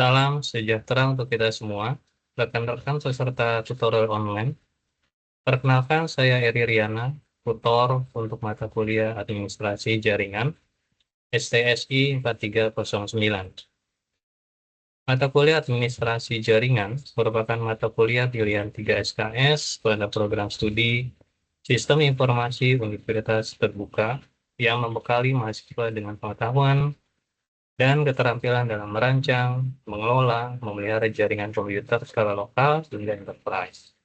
Salam sejahtera untuk kita semua, rekan-rekan peserta tutorial online. Perkenalkan, saya Eri Riana, tutor untuk mata kuliah Administrasi Jaringan, STSI 4309. Mata kuliah Administrasi Jaringan merupakan mata kuliah pilihan 3 SKS pada program studi Sistem Informasi Universitas Terbuka yang membekali mahasiswa dengan pengetahuan dan keterampilan dalam merancang, mengelola, memelihara jaringan komputer skala lokal hingga enterprise.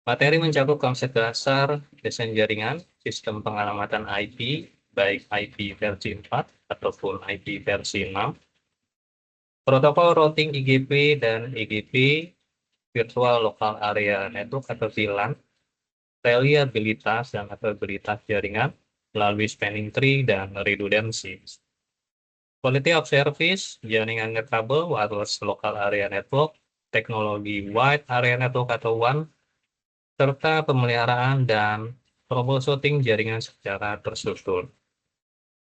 Materi mencakup konsep dasar desain jaringan, sistem pengalamatan IP, baik IP versi 4 ataupun IP versi 6, protokol routing IGP dan EGP, Virtual Local Area Network atau VLAN, reliabilitas dan availabilitas jaringan melalui spanning tree dan redundancy. Quality of service, jaringan nirkabel, wireless local area network, teknologi wide area network atau WAN, serta pemeliharaan dan troubleshooting jaringan secara terstruktur.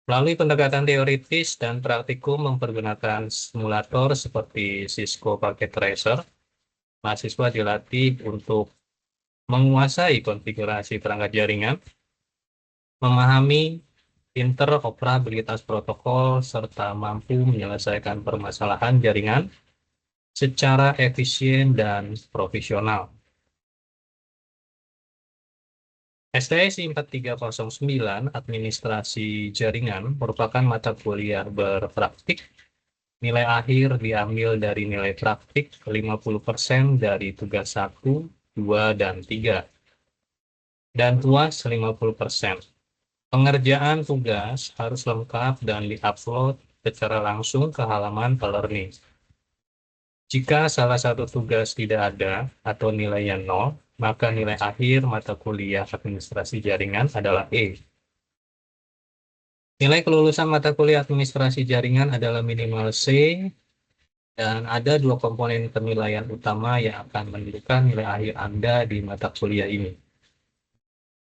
Melalui pendekatan teoritis dan praktikum mempergunakan simulator seperti Cisco Packet Tracer, mahasiswa dilatih untuk menguasai konfigurasi perangkat jaringan, memahami interoperabilitas protokol, serta mampu menyelesaikan permasalahan jaringan secara efisien dan profesional. STSI 4309 Administrasi Jaringan merupakan mata kuliah berpraktik. Nilai akhir diambil dari nilai praktik 50% dari tugas 1, 2, dan 3. Dan UAS 50%. Pengerjaan tugas harus lengkap dan diupload secara langsung ke halaman e-learning. Jika salah satu tugas tidak ada atau nilainya 0, maka nilai akhir mata kuliah administrasi jaringan adalah E. Nilai kelulusan mata kuliah administrasi jaringan adalah minimal C, dan ada dua komponen penilaian utama yang akan menentukan nilai akhir Anda di mata kuliah ini.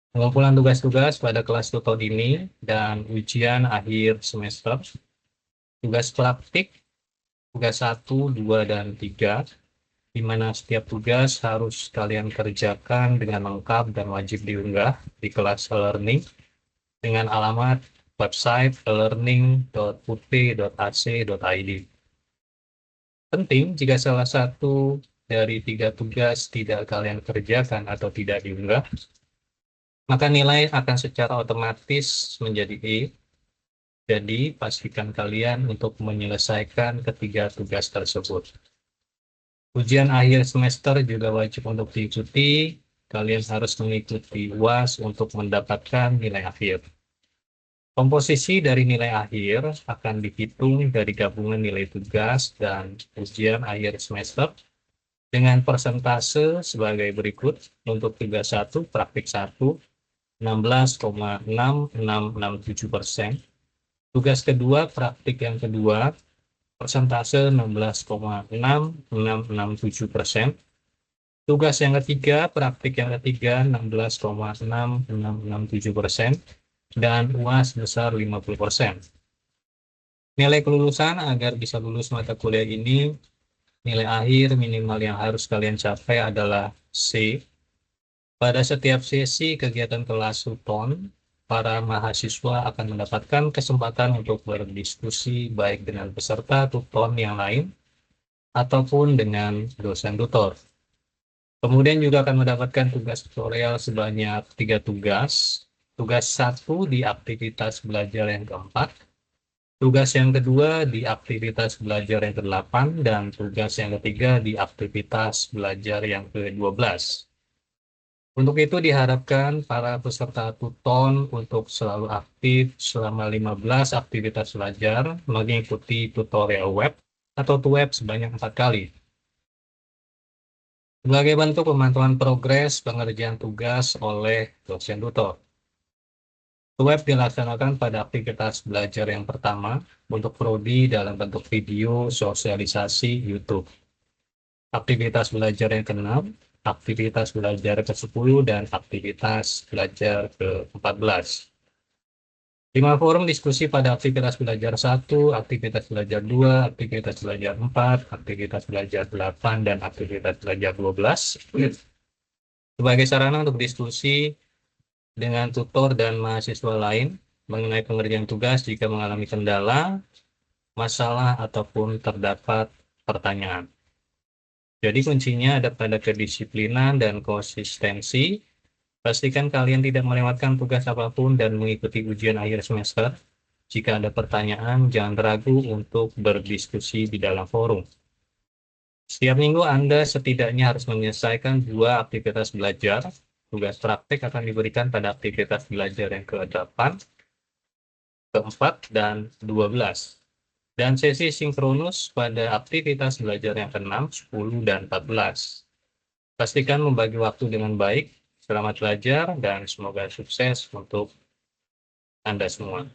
Pengumpulan tugas-tugas pada kelas tutor ini dan ujian akhir semester, tugas praktik, tugas 1, 2, dan 3, di mana setiap tugas harus kalian kerjakan dengan lengkap dan wajib diunggah di kelas e-learning dengan alamat website elearning.ut.ac.id. Penting jika salah satu dari 3 tugas tidak kalian kerjakan atau tidak diunggah, maka nilai akan secara otomatis menjadi E. Jadi, pastikan kalian untuk menyelesaikan ketiga tugas tersebut. Ujian akhir semester juga wajib untuk diikuti. Kalian harus mengikuti UAS untuk mendapatkan nilai akhir. Komposisi dari nilai akhir akan dihitung dari gabungan nilai tugas dan ujian akhir semester dengan persentase sebagai berikut. Untuk tugas 1, praktik 1, 16,6667%. Tugas kedua, praktik yang kedua, persentase 16,6667%. Tugas yang ketiga, praktik yang ketiga, 16,6667%. Dan UAS besar 50%. Nilai kelulusan agar bisa lulus mata kuliah ini, nilai akhir minimal yang harus kalian capai adalah C. Pada setiap sesi kegiatan kelas Suton, para mahasiswa akan mendapatkan kesempatan untuk berdiskusi baik dengan peserta tuton yang lain ataupun dengan dosen tutor. Kemudian juga akan mendapatkan tugas tutorial sebanyak 3 tugas. Tugas 1 di aktivitas belajar yang keempat, tugas yang kedua di aktivitas belajar yang ke-8, dan tugas yang ketiga di aktivitas belajar yang ke-12. Untuk itu diharapkan para peserta tuton untuk selalu aktif selama 15 aktivitas belajar mengikuti tutorial web atau TUWEB sebanyak 4 kali. Sebagai bentuk pemantauan progres pengerjaan tugas oleh dosen tutor. TUWEB dilaksanakan pada aktivitas belajar yang pertama untuk prodi dalam bentuk video sosialisasi YouTube. Aktivitas belajar yang ke-6, aktivitas belajar ke-10, dan aktivitas belajar ke-14. 5 forum diskusi pada aktivitas belajar 1, aktivitas belajar 2, aktivitas belajar 4, aktivitas belajar 8, dan aktivitas belajar 12. Sebagai sarana untuk diskusi dengan tutor dan mahasiswa lain mengenai pengerjaan tugas jika mengalami kendala, masalah, ataupun terdapat pertanyaan. Jadi kuncinya ada pada kedisiplinan dan konsistensi. Pastikan kalian tidak melewatkan tugas apapun dan mengikuti ujian akhir semester. Jika ada pertanyaan, jangan ragu untuk berdiskusi di dalam forum. Setiap minggu Anda setidaknya harus menyelesaikan 2 aktivitas belajar. Tugas praktek akan diberikan pada aktivitas belajar yang ke-8, ke-4, dan 12. Dan sesi sinkronus pada aktivitas belajar yang ke-6, 10, dan 14. Pastikan membagi waktu dengan baik. Selamat belajar dan semoga sukses untuk Anda semua.